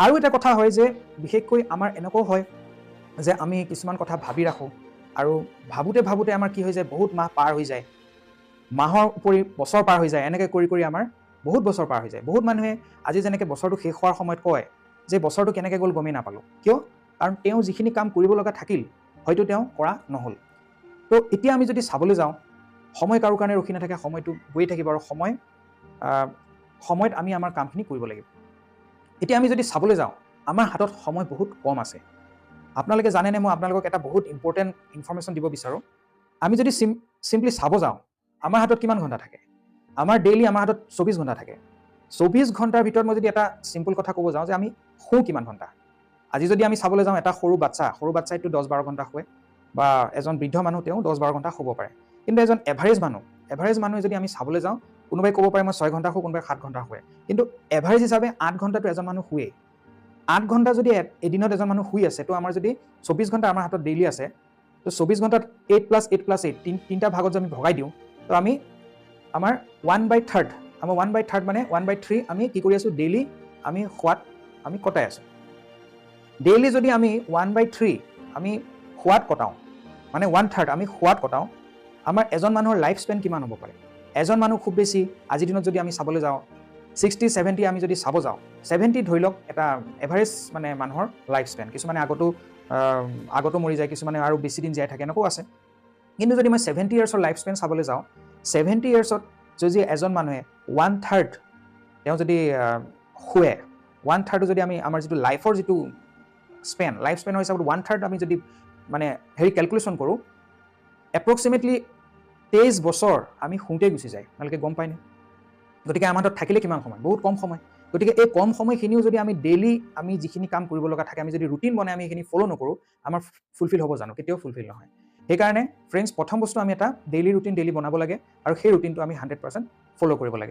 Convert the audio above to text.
আৰু এটা কথা হয় যে বিশেষকৈ আমাৰ এনেকুৱাও হয় যে আমি কিছুমান কথা ভাবি ৰাখোঁ আৰু ভাবোঁতে আমাৰ কি হৈ যায় বহুত মাহ পাৰ হৈ যায়, মাহৰ উপৰি বছৰ পাৰ হৈ যায়, এনেকৈ কৰি আমাৰ বহুত বছৰ পাৰ হৈ যায়। বহুত মানুহে আজি যেনেকৈ বছৰটো শেষ হোৱাৰ সময়ত কয় যে বছৰটো কেনেকৈ গ'ল গমেই নাপালোঁ। কিয়? কাৰণ তেওঁ যিখিনি কাম কৰিব লগা থাকিল হয়তো তেওঁ কৰা নহ'ল। তো এতিয়া আমি যদি চাবলৈ যাওঁ, সময় কাৰো কাৰণে ৰখি নাথাকে, সময়টো গৈয়ে থাকিব আৰু সময়ত আমি আমাৰ কামখিনি কৰিব লাগিব। এতিয়া আমি যদি চাবলৈ যাওঁ, আমাৰ হাতত সময় বহুত কম আছে। আপোনালোকে জানেনে, মই আপোনালোকক এটা বহুত ইম্পৰ্টেণ্ট ইনফৰ্মেশ্যন দিব বিচাৰোঁ। আমি যদি চিম্পলি চাব যাওঁ, আমাৰ হাতত কিমান ঘণ্টা থাকে? আমাৰ হাতত 24 ঘণ্টা থাকে। 24 ঘণ্টাৰ ভিতৰত মই যদি এটা চিম্পল কথা ক'ব যাওঁ যে আমি শুওঁ কিমান ঘণ্টা? আজি যদি আমি চাবলৈ যাওঁ, এটা সৰু বাচ্চাইটো 10-12 ঘণ্টা শুৱে, বা এজন বৃদ্ধ মানুহ তেওঁ 10-12 ঘণ্টা শুব পাৰে। কিন্তু এজন এভাৰেজ মানুহে যদি আমি চাবলৈ যাওঁ, কোনোবাই ক'ব পাৰে মই 6 ঘণ্টা শুওঁ, কোনোবাই 7 ঘণ্টা শুৱে। কিন্তু এভাৰেজ হিচাপে 8 ঘণ্টাটো এজন মানুহ শুৱেই। 8 ঘণ্টা যদি এদিনত এজন মানুহ শুই আছে, তো আমাৰ যদি 24 ঘণ্টা আমাৰ হাতত ডেইলি আছে, তো 24 ঘণ্টাত 8+8+8 তিনিটা ভাগত যদি আমি ভগাই দিওঁ, তো আমাৰ 1/3 মানে 1/3 আমি কি কৰি আছোঁ? ডেইলি আমি শুৱাত আমি কটাই আছোঁ। ডেইলি যদি আমি 1/3 আমি শুৱাত কটাওঁ, মানে 1/3 আমি শুৱাত কটাওঁ, আমাৰ এজন মানুহৰ লাইফ স্পেন কিমান হ'ব পাৰে? এজন মানুহ খুব বেছি আজিৰ দিনত যদি আমি চাবলৈ যাওঁ 60-70 আমি যদি চাব যাওঁ, 70 ধৰি লওক এটা এভাৰেজ মানে মানুহৰ লাইফ স্পেন। কিছুমানে আগতো মৰি যায়, কিছুমানে আৰু বেছি দিন জীয়াই থাকে, এনেকুৱাও আছে। কিন্তু যদি মই 70 ইয়াৰ্ছৰ লাইফ স্পেন চাবলৈ যাওঁ, 70 ইয়াৰ্ছত যদি এজন মানুহে 1/3 তেওঁ যদি শুৱে, 1/3 যদি আমাৰ যিটো লাইফৰ যিটো লাইফ স্পেনৰ হিচাপত 1/3 আমি যদি মানে কেলকুলেশ্যন কৰোঁ, এপ্ৰক্সিমেটলি 23 বছৰ আমি শুওঁতেই গুচি যায়। আপোনালোকে গম পায়নে? গতিকে আমাৰ হাতত থাকিলে কিমান সময়? বহুত কম সময়। গতিকে এই কম সময়খিনিও যদি আমি ডেইলি আমি যিখিনি কাম কৰিব লগা থাকে, আমি যদি ৰুটিন বনাই আমি সেইখিনি ফ'ল' নকৰোঁ, আমাৰ ফুলফিল হ'ব জানো? কেতিয়াও ফুলফিল নহয়। সেইকাৰণে ফ্ৰেণ্ডছ, প্ৰথম বস্তু আমি এটা ডেইলি ৰুটিন বনাব লাগে, আৰু সেই ৰুটিনটো আমি 100% ফ'ল' কৰিব লাগে।